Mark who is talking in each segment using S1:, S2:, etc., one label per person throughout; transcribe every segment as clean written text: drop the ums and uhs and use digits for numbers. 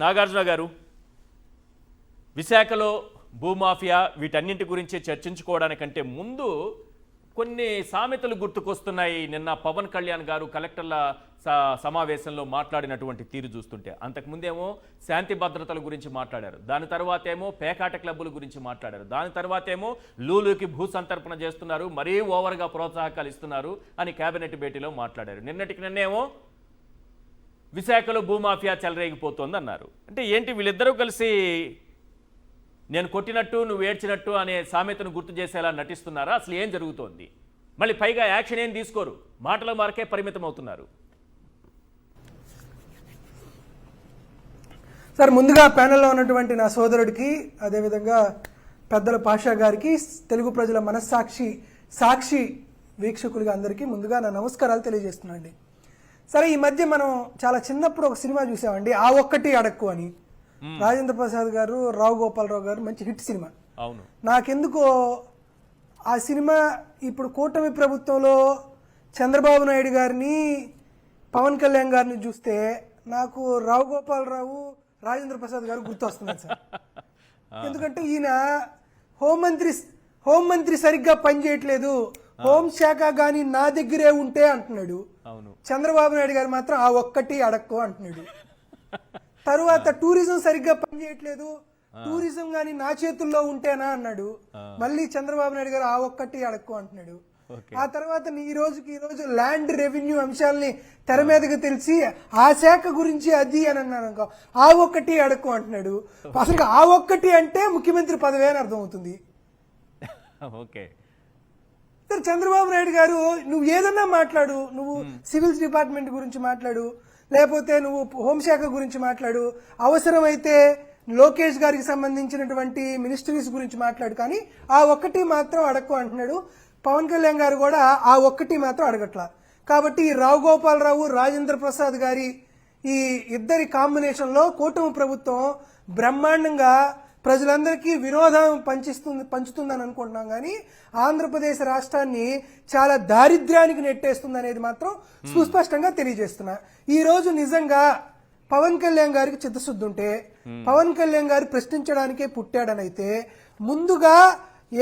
S1: నాగార్జున గారు, విశాఖలో భూమాఫియా వీటన్నింటి గురించి చర్చించుకోవడానికంటే ముందు కొన్ని సామెతలు గుర్తుకొస్తున్నాయి. నిన్న పవన్ కళ్యాణ్ గారు కలెక్టర్ల సమావేశంలో మాట్లాడినటువంటి తీరు చూస్తుంటే, అంతకుముందేమో శాంతి భద్రతల గురించి మాట్లాడారు, దాని తర్వాత ఏమో పేకాట క్లబ్బుల గురించి మాట్లాడారు, దాని తర్వాత ఏమో లూలుకి భూ సంతర్పణ చేస్తున్నారు, మరీ ఓవర్గా ప్రోత్సాహకాలు ఇస్తున్నారు అని కేబినెట్ భేటీలో మాట్లాడారు. నిన్నటికి నిన్నేమో విశాఖలో భూమాఫియా చెలరేగిపోతోంది అన్నారు. అంటే ఏంటి వీళ్ళిద్దరూ కలిసి నేను కొట్టినట్టు నువ్వు ఏడ్చినట్టు అనే సామెతను గుర్తు చేసేలా నటిస్తున్నారా? అసలు ఏం జరుగుతోంది? మళ్ళీ పైగా యాక్షన్ ఏం తీసుకోరు, మాటల వరకే పరిమితం అవుతున్నారు.
S2: సార్, ముందుగా ప్యానెల్లో ఉన్నటువంటి నా సోదరుడికి, అదేవిధంగా పెద్దల పాషా గారికి, తెలుగు ప్రజల మనస్సాక్షి సాక్షి వీక్షకులుగా అందరికీ ముందుగా నా నమస్కారాలు తెలియజేస్తున్నాండి. సరే, ఈ మధ్య మనం చాలా చిన్నప్పుడు ఒక సినిమా చూసామండి, ఆ ఒక్కటి అడక్కు అని. రాజేంద్ర ప్రసాద్ గారు, రావు గోపాలరావు గారు, మంచి హిట్ సినిమా.
S1: అవును.
S2: నాకెందుకో ఆ సినిమా ఇప్పుడు కూటమి ప్రభుత్వంలో చంద్రబాబు నాయుడు గారిని, పవన్ కళ్యాణ్ గారిని చూస్తే నాకు రావు గోపాలరావు, రాజేంద్ర ప్రసాద్ గారు గుర్తొస్తున్నారు సార్. ఎందుకంటే ఈయన హోంమంత్రి సరిగ్గా పనిచేయట్లేదు, హోంశాఖ గాని నా దగ్గరే ఉంటే అంటున్నాడు. చంద్రబాబు నాయుడు గారు మాత్రం ఆ ఒక్కటి అడక్కు అంటున్నాడు. తరువాత టూరిజం సరిగ్గా పనిచేయట్లేదు, టూరిజం గాని నా చేతుల్లో ఉంటేనా అన్నాడు. మళ్ళీ చంద్రబాబు నాయుడు గారు ఆ ఒక్కటి అడక్కు అంటున్నాడు. ఆ తర్వాత ఈ రోజు ల్యాండ్ రెవెన్యూ అంశాలని తెర మీదకి తెలిసి ఆ శాఖ గురించి అది అని అన్నాను అనుకో, ఆ ఒక్కటి అడక్కు అంటున్నాడు. అసలు ఆ ఒక్కటి అంటే ముఖ్యమంత్రి పదవి అని అర్థం అవుతుంది. సార్, చంద్రబాబు నాయుడు గారు నువ్వు ఏదన్నా మాట్లాడు, నువ్వు సివిల్స్ డిపార్ట్మెంట్ గురించి మాట్లాడు, లేకపోతే నువ్వు హోంశాఖ గురించి మాట్లాడు, అవసరమైతే లోకేష్ గారికి సంబంధించినటువంటి మినిస్ట్రీస్ గురించి మాట్లాడు, కానీ ఆ ఒక్కటి మాత్రం అడక్కు అంటున్నాడు. పవన్ కళ్యాణ్ గారు కూడా ఆ ఒక్కటి మాత్రం అడగట్లా. కాబట్టి రావు గోపాలరావు, రాజేంద్ర ప్రసాద్ గారి ఈ ఇద్దరి కాంబినేషన్ లో కూటమి ప్రభుత్వం బ్రహ్మాండంగా ప్రజలందరికీ వినోదం పంచుతుందని అనుకుంటున్నాం, కానీ ఆంధ్రప్రదేశ్ రాష్ట్రాన్ని చాలా దారిద్ర్యానికి నెట్టేస్తుంది అనేది మాత్రం సుస్పష్టంగా తెలియజేస్తున్నా. ఈ రోజు నిజంగా పవన్ కళ్యాణ్ గారికి చిత్తశుద్ధి ఉంటే, పవన్ కళ్యాణ్ గారు ప్రశ్నించడానికే పుట్టాడనైతే, ముందుగా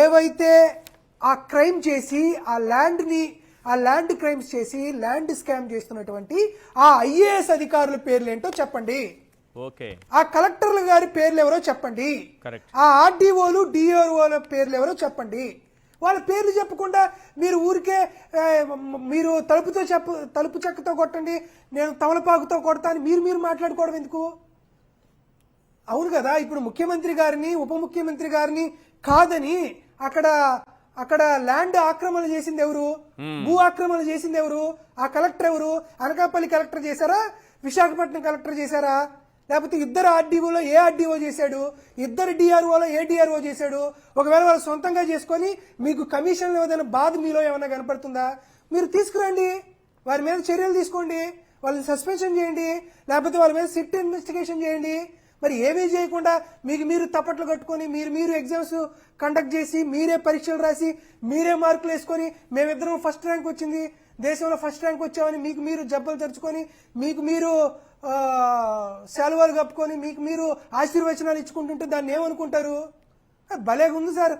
S2: ఏవైతే ఆ క్రైమ్ చేసి ఆ ల్యాండ్ క్రైమ్స్ చేసి ల్యాండ్ స్కామ్ చేస్తున్నటువంటి ఆ ఐఏఎస్ అధికారుల పేర్లు ఏంటో చెప్పండి. ఆ కలెక్టర్ల గారి పేర్లు ఎవరో చెప్పండి. ఆ ఆర్డీఓలు, డిఆర్ఓల పేర్లు ఎవరో చెప్పండి. వాళ్ళ పేర్లు చెప్పకుండా మీరు ఊరికే మీరు తలుపు చెక్కతో కొట్టండి, నేను తమలపాకుతో కొడతాను మీరు మాట్లాడుకోవడం ఎందుకు? అవును కదా, ఇప్పుడు ముఖ్యమంత్రి గారిని, ఉప ముఖ్యమంత్రి గారిని కాదని అక్కడ ల్యాండ్ ఆక్రమణ చేసింది ఎవరు? భూ ఆక్రమణ చేసింది ఎవరు? ఆ కలెక్టర్ ఎవరు? అనకాపల్లి కలెక్టర్ చేశారా, విశాఖపట్నం కలెక్టర్ చేశారా? లేకపోతే ఇద్దరు ఆర్డీఓలో ఏ ఆర్డీఓ చేశాడు, ఇద్దరు డిఆర్ఓలో ఏ డిఆర్ఓ చేశాడు? ఒకవేళ వాళ్ళు సొంతంగా చేసుకొని మీకు కమిషన్లు ఏదైనా బాధ మీలో ఏమైనా కనపడుతుందా? మీరు తీసుకురండి, వారి మీద చర్యలు తీసుకోండి, వాళ్ళని సస్పెన్షన్ చేయండి, లేకపోతే వాళ్ళ మీద సిట్ ఇన్వెస్టిగేషన్ చేయండి. మరి ఏమీ చేయకుండా మీరు తప్పట్లు కట్టుకొని మీరు ఎగ్జామ్స్ కండక్ట్ చేసి, మీరే పరీక్షలు రాసి, మీరే మార్కులు వేసుకొని, మేమిద్దరం ఫస్ట్ ర్యాంక్ వచ్చింది, దేశంలో ఫస్ట్ ర్యాంక్ వచ్చామని మీరు జబ్బలు తెరుచుకొని, మీరు శాలువాలు కప్పుకొని, మీరు ఆశీర్వచనాలు ఇచ్చుకుంటుంటే దాన్ని ఏమనుకుంటారు? భలేగా ఉంది సార్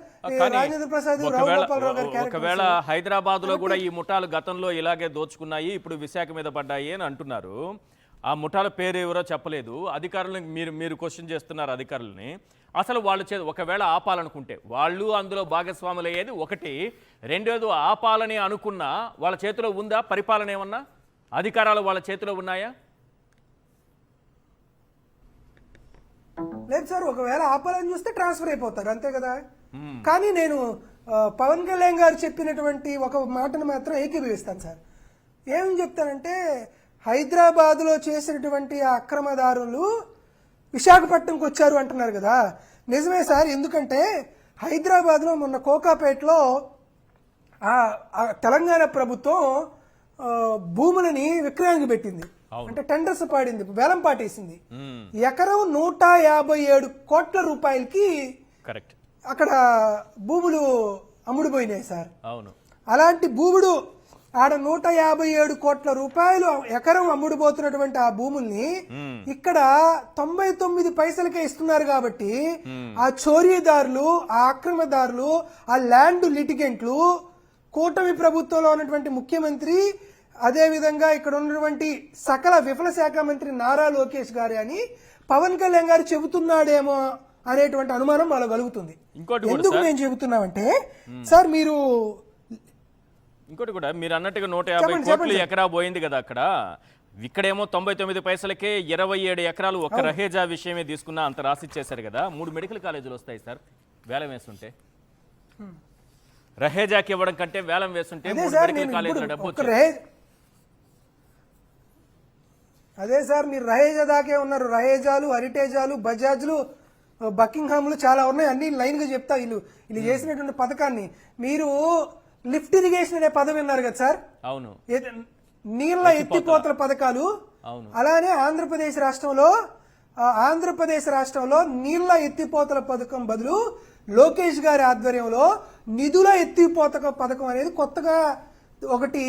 S2: రాజేంద్ర ప్రసాద్, రావు గోపాలరావు గారి క్యారెక్టర్.
S1: ఒకవేళ హైదరాబాద్ లో కూడా ఈ ముఠాలు గతంలో ఇలాగే దోచుకున్నాయి, ఇప్పుడు విశాఖ మీద పడ్డాయి అని అంటున్నారు. ఆ ముఠాల పేరు ఎవరో చెప్పలేదు, అధికారులను మీరు క్వశ్చన్ చేస్తున్నారు అధికారులని. అసలు వాళ్ళు ఒకవేళ ఆపాలనుకుంటే వాళ్ళు అందులో భాగస్వాములు అయ్యేది ఒకటి. రెండోది, ఆపాలని అనుకున్నా వాళ్ళ చేతిలో ఉందా పరిపాలన? ఏమన్నా అధికారాలు వాళ్ళ చేతిలో ఉన్నాయా?
S2: లేదు సార్, ఒకవేళ ఆపాలని చూస్తే ట్రాన్స్ఫర్ అయిపోతారు, అంతే కదా. కానీ నేను పవన్ కళ్యాణ్ గారు చెప్పినటువంటి ఒక మాటను మాత్రం ఏకీభవిస్తాను సార్. ఏమని చెప్తానంటే, హైదరాబాద్ లో చేసినటువంటి అక్రమదారులు విశాఖపట్నంకి వచ్చారు అంటున్నారు కదా. నిజమే సార్, ఎందుకంటే హైదరాబాద్ లో మొన్న కోకాపేటలో తెలంగాణ ప్రభుత్వం భూములని విక్రయానికి పెట్టింది, అంటే టెండర్స్ పాడింది, వేలం పాటేసింది. ఎకరం 157 కోట్ల రూపాయలకి అక్కడ భూములు అమ్ముడుపోయినాయి సార్. అలాంటి భూములు ఆడ 157 కోట్ల రూపాయలు ఎకరం అమ్ముడుపోతున్నటువంటి ఆ భూముల్ని ఇక్కడ 99 పైసలకే ఇస్తున్నారు కాబట్టి ఆ చోరీదారులు, ఆ అక్రమదారులు, ఆ ల్యాండ్ లిటిగెంట్లు, కూటమి ప్రభుత్వంలో ఉన్నటువంటి ముఖ్యమంత్రి, అదే విధంగా ఇక్కడ ఉన్నటువంటి సకల విఫల శాఖ మంత్రి నారా లోకేష్ గారు అని పవన్ కళ్యాణ్ గారు చెబుతున్నాడేమో అనేటువంటి అనుమానం వాళ్ళ కలుగుతుంది. ఎందుకు నేను చెబుతున్నామంటే సార్ మీరు
S1: ఇంకోటి కూడా మీరు అన్నట్టుగా 150 కోట్లు ఎకరా పోయింది కదా అక్కడ. ఇక్కడేమో 99 పైసలకే 27 ఎకరాలు ఒక రహేజా విషయమే తీసుకున్నా అంత రాసిచ్చేశారు కదా. 3 మెడికల్ కాలేజీలు వస్తాయి సార్ వేలం వేస్తుంటే. రహేజాకి ఇవ్వడం కంటే వేలం వేస్తుంటే 3 మెడికల్ కాలేజీల డబ్బు వచ్చేది.
S2: అదే సార్ మీరు రహేజా దాకే ఉన్నారు. రహేజాలు, హరిటేజాలు, బజాజ్లు, బకింగ్హామ్లు చాలా ఉన్నాయి. అన్ని లైన్ గా చెప్తా వీళ్ళు చేసినటువంటి పథకాన్ని. మీరు లిఫ్ట్ ఇరిగేషన్ అనే పదం విన్నారు కదా సార్.
S1: అవును,
S2: నీళ్ల ఎత్తిపోతల పథకాలు. అలానే ఆంధ్రప్రదేశ్ రాష్ట్రంలో నీళ్ల ఎత్తిపోతల పథకం బదులు లోకేష్ గారి ఆధ్వర్యంలో నిధుల ఎత్తిపోత పథకం అనేది కొత్తగా ఒకటి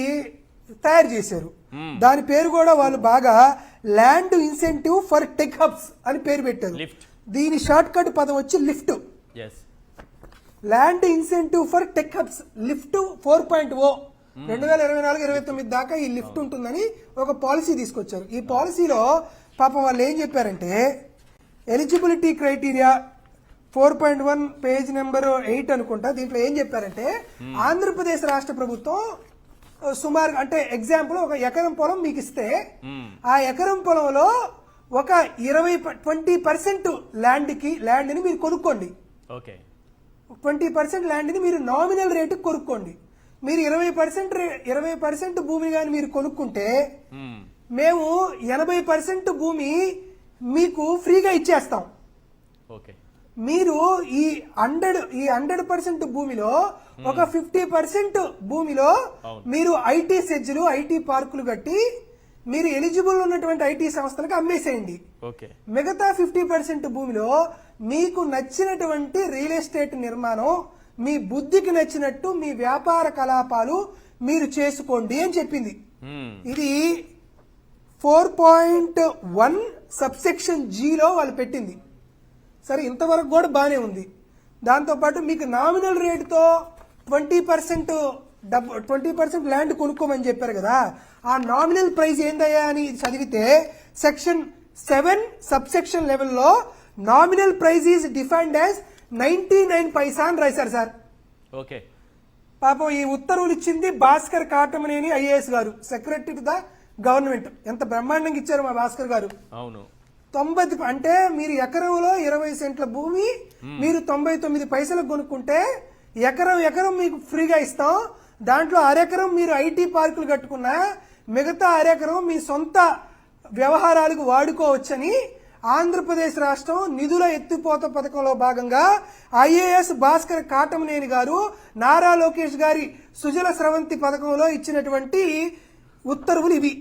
S2: తయారు చేశారు. దాని పేరు కూడా వాళ్ళు బాగా land incentive for tech hubs అని పేరు పెట్టారు. దీని షార్ట్ కట్ పదం వచ్చి lift. Land incentive for tech hubs lift 4.0 2024-29 దాకా ఈ లిఫ్ట్ ఉంటుందని ఒక పాలసీ తీసుకొచ్చారు. ఈ పాలసీలో పాపం వాళ్ళు ఏం చెప్పారంటే ఎలిజిబిలిటీ క్రైటీరియా 4.1 పేజ్ నెంబర్ 8 అనుకుంటా. దీంట్లో ఏం చెప్పారంటే ఆంధ్రప్రదేశ్ రాష్ట్ర ప్రభుత్వం సుమారు అంటే ఎగ్జాంపుల్ ఒక ఎకరం పొలం మీకు ఇస్తే ఆ ఎకరం పొలంలో ఒక 20% ల్యాండ్ని మీరు కొనుక్కోండి. 20% ల్యాండ్ని మీరు నామినల్ రేటు కొనుక్కోండి. మీరు 20% భూమి కానీ మీరు కొనుక్కుంటే మేము 80% భూమి మీకు ఫ్రీగా ఇచ్చేస్తాం. మీరు ఈ 100% భూమిలో ఒక 50% భూమిలో మీరు ఐటీ సెజ్లు, ఐటీ పార్కులు కట్టి మీరు ఎలిజిబుల్ ఉన్నటువంటి ఐటీ సంస్థలకు అమ్మేసేయండి. మిగతా 50% భూమిలో మీకు నచ్చినటువంటి రియల్ ఎస్టేట్ నిర్మాణం, మీ బుద్ధికి నచ్చినట్టు మీ వ్యాపార కలాపాలు మీరు చేసుకోండి అని చెప్పింది. ఇది 4.1 సబ్సెక్షన్ జీలో వాళ్ళు పెట్టింది. సరే, ఇంతవరకు కూడా బానే ఉంది. దాంతోపాటు మీకు నామినల్ రేటుతో 20% ల్యాండ్ కొనుక్కోమని చెప్పారు కదా. ఆ నామినల్ ప్రైస్ ఏందయ్యా అని చదివితే సెక్షన్ 7 సబ్సెక్షన్ లెవెల్లో nominal price is defined as 99 పైసా అని రాశారు సార్. పాపం ఈ ఉత్తర్వులు ఇచ్చింది భాస్కర్ కాటమనేని ఐఏఎస్ గారు, సెక్రటరీ టు ద గవర్నమెంట్. ఎంత బ్రహ్మాండంగా ఇచ్చారు మా భాస్కర్ గారు.
S1: అవును,
S2: 90 అంటే మీరు ఎకరంలో 20 సెంట్ల భూమి మీరు 99 పైసలకు కొనుక్కుంటే ఎకరం మీకు ఫ్రీగా ఇస్తాం. దాంట్లో అరెకరం మీరు ఐటీ పార్కులు కట్టుకున్నా మిగతా అరెకరం మీ సొంత వ్యవహారాలకు వాడుకోవచ్చని ఆంధ్రప్రదేశ్ రాష్ట్రం నిధుల ఎత్తిపోత పథకంలో భాగంగా ఐఏఎస్ భాస్కర్ కాటమనేని గారు నారా లోకేష్ గారి సుజల స్రవంతి పథకంలో ఇచ్చినటువంటి ఉత్తర్వులు ఇవి.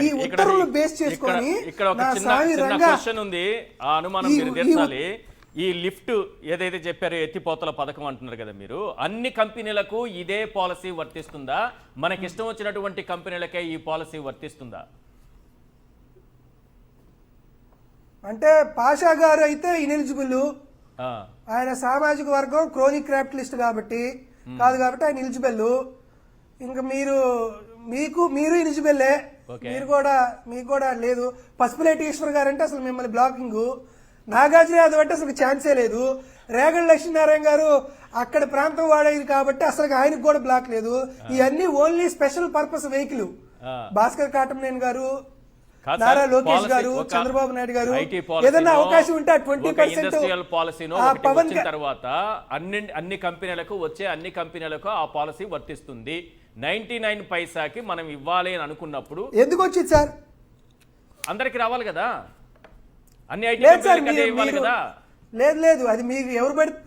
S2: ఈ ఉత్తర్వులు బేస్ చేసుకొని
S1: ఇక్కడ ఒక చిన్న క్వశ్చన్ ఉంది, ఆ అనుమానం మీరు తీర్చాలి. ఈ లిఫ్ట్ ఏదైతే చెప్పారో ఎత్తిపోతల పథకం అంటున్నారు కదా మీరు, అన్ని కంపెనీలకు ఇదే పాలసీ వర్తిస్తుందా? మనకి ఇష్టం వచ్చినటువంటి కంపెనీలకే ఈ పాలసీ వర్తిస్తుందా?
S2: అంటే పాషా గారు అయితే ఇనెలిజిబుల్, ఆయన సామాజిక వర్గం క్రోనిక్ క్యాపిటలిస్ట్ కాబట్టి కాదు, కాబట్టి ఆయన ఎలిజిబుల్. ఇంకా మీరు ఎలిజిబుల్లే, మీకు కూడా లేదు. పసుపులేటి ఈశ్వర్ గారు అంటే అసలు మిమ్మల్ని బ్లాకింగ్, నాగార్జున యాదవ్ అంటే అసలు ఛాన్సే లేదు. రేగళ్ళ లక్ష్మీనారాయణ గారు అక్కడ ప్రాంతం వాడేది కాబట్టి అసలు ఆయనకు కూడా బ్లాక్ లేదు. ఇవన్నీ only special purpose vehicle. Bhaskar Katamaneni గారు, నారా లోకేష్ గారు, చంద్రబాబు నాయుడు గారు ఏదైనా అవకాశం ఉంటే
S1: 20% పవన్ తర్వాత అన్ని కంపెనీలకు అన్ని కంపెనీలకు ఆ పాలసీ వర్తిస్తుంది. 99 పైసాకి మనం ఇవ్వాలి అని అనుకున్నప్పుడు ఎందుకు వచ్చింది సార్? అందరికి రావాలి కదా, అన్ని ఐటీ కంపెనీలకు ఇవ్వాలి కదా.
S2: లేదు, అది మీకు ఎవరు పెడితే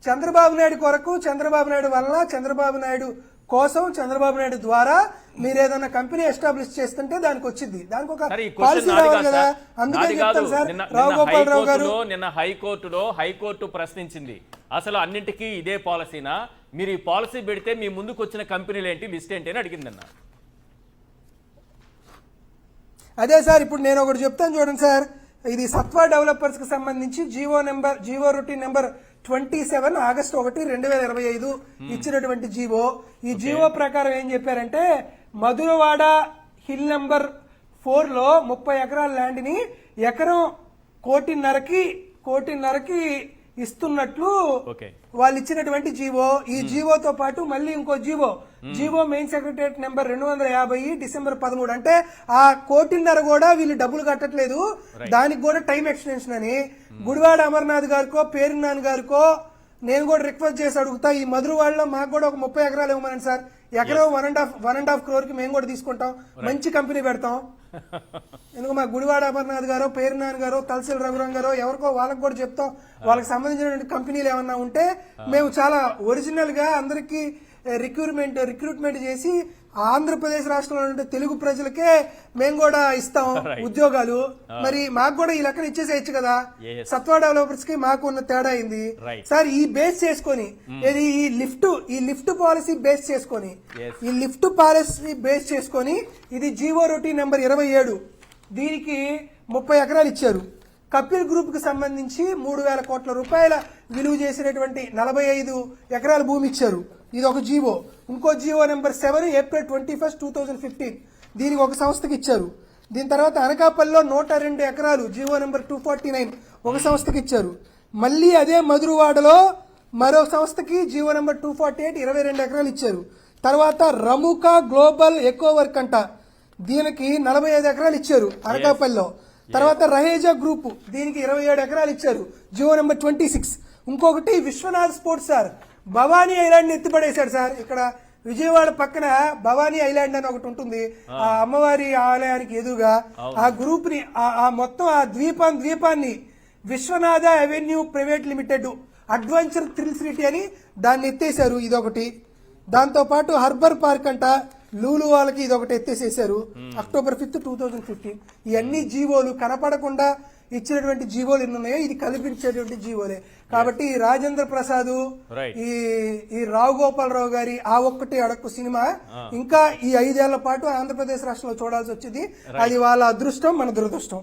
S2: చంద్రబాబు నాయుడు కొరకు, చంద్రబాబు నాయుడు వల్ల, చంద్రబాబు నాయుడు కోసం, చంద్రబాబు నాయుడు ద్వారా మీరు ఏదైనా కంపెనీ ఎస్టాబ్లిష్ చేస్తుంటే దానికి వచ్చింది, దానికి ఒక పాలసీ రావాలి కదా. అందుకే చెప్తాను సార్, రావు గోపాలరావు గారు
S1: నిన్న హైకోర్టు ప్రశ్నించింది, అసలు అన్నింటికీ ఇదే పాలసీనా, మీరు ఈ పాలసీ పెడితే మీ ముందుకు వచ్చిన కంపెనీలు ఏంటి, లిస్ట్ ఏంటి అని అడిగిందన్న.
S2: అదే సార్, ఇప్పుడు నేను ఒకటి చెప్తాను చూడండి సార్. ఇది సత్వా డెవలపర్స్ కి సంబంధించి జీవో రొటీన్ నెంబర్ 27 ఆగస్టు 1, 2025 ఇచ్చినటువంటి జీవో. ఈ జీవో ప్రకారం ఏం చెప్పారంటే, మధురవాడ హిల్ నెంబర్ 4 లో 30 ఎకరాల ల్యాండ్ ని ఎకరం 1.5 ఇస్తున్నట్లు వాళ్ళు ఇచ్చినటువంటి జీవో. ఈ జీవోతో పాటు మళ్ళీ ఇంకో GO main secretariat number 250 December 13. అంటే ఆ 1.5 కూడా వీళ్ళు డబ్బులు కట్టట్లేదు, దానికి కూడా టైం ఎక్స్టెన్షన్ అని గుడివాడ అమర్నాథ్ గారికో పేరునాన్ గారికో నేను కూడా రిక్వెస్ట్ చేసి అడుగుతా, ఈ మధురవాడలో మాకు కూడా ఒక 30 ఎకరాలు ఇవ్వమని సార్. ఎకరం 1.5 crore కి మేము కూడా తీసుకుంటాం, మంచి కంపెనీ పెడతాం. ఎందుకు మా గుడివాడ అమర్నాథ్ గారో పేరునాన్ గారో తలసిల్ రఘురాం గారో ఎవరికో వాళ్ళకి కూడా చెప్తాం. వాళ్ళకి సంబంధించినటువంటి కంపెనీలు ఏమన్నా ఉంటే మేము చాలా ఒరిజినల్ గా అందరికి రిక్రూట్మెంట్ చేసి ఆంధ్రప్రదేశ్ రాష్ట్రంలో ఉండే తెలుగు ప్రజలకే మేము కూడా ఇస్తాం ఉద్యోగాలు. మరి మాకు కూడా ఈ లెక్కన ఇచ్చేసేయచ్చు కదా. సత్వా డెవలపర్స్ కి మాకు ఉన్న తేడా అయింది సార్. ఈ బేస్ చేసుకొని ఈ లిఫ్ట్ పాలసీ బేస్ చేసుకొని ఇది జీవో రొటీన్ నెంబర్ 27 దీనికి 30 ఎకరాలు ఇచ్చారు. కపిల్ గ్రూప్ కి సంబంధించి 3,000 కోట్ల రూపాయల విలువ చేసినటువంటి 45 ఎకరాల భూమి ఇచ్చారు. ఇది ఒక జీవో. ఇంకో జీవో నెంబర్ 7 ఏప్రిల్ 21, 2015 దీనికి ఒక సంస్థకి ఇచ్చారు. దీని తర్వాత అనకాపల్లిలో 102 ఎకరాలు జీవో నెంబర్ 249 ఒక సంస్థకి ఇచ్చారు. మళ్ళీ అదే మధురవాడలో మరో సంస్థకి జీవో నెంబర్ 248 22 ఎకరాలు ఇచ్చారు. తర్వాత రముకా గ్లోబల్ ఎకో వర్క్ అంట, దీనికి 45 ఎకరాలు ఇచ్చారు అనకాపల్లిలో. తర్వాత రహేజా గ్రూప్ దీనికి 27 ఎకరాలు ఇచ్చారు, జీవో నెంబర్ 26. ఇంకొకటి Vishwanath sports sir Bhavani island ఎత్తిపడేశాడు సార్. ఇక్కడ విజయవాడ పక్కన భవానీ ఐలాండ్ అని ఒకటి ఉంటుంది, ఆ అమ్మవారి ఆలయానికి ఎదురుగా. ఆ గ్రూప్ ని మొత్తం ఆ ద్వీపాన్ని Vishwanatha avenue private limited adventure thrill city అని దాన్ని ఎత్తేసారు. ఇదొకటి. దాంతో పాటు హార్బర్ పార్క్ అంట లూలు వాళ్ళకి ఇదొకటి ఎత్తేసేసారు అక్టోబర్ 5, 2015. ఇవన్నీ జీవోలు కనపడకుండా ఇచ్చినటువంటి జీవోలు ఎన్ని ఉన్నాయో ఇది కల్పించేటువంటి జీవోలే. కాబట్టి రాజేంద్ర ప్రసాద్ ఈ రావు గోపాలరావు గారి ఆ ఒక్కటి అడక్కు సినిమా ఇంకా ఈ 5 ఏళ్ల పాటు ఆంధ్రప్రదేశ్ రాష్ట్రంలో చూడాల్సి వచ్చింది. అది వాళ్ళ అదృష్టం, మన దురదృష్టం.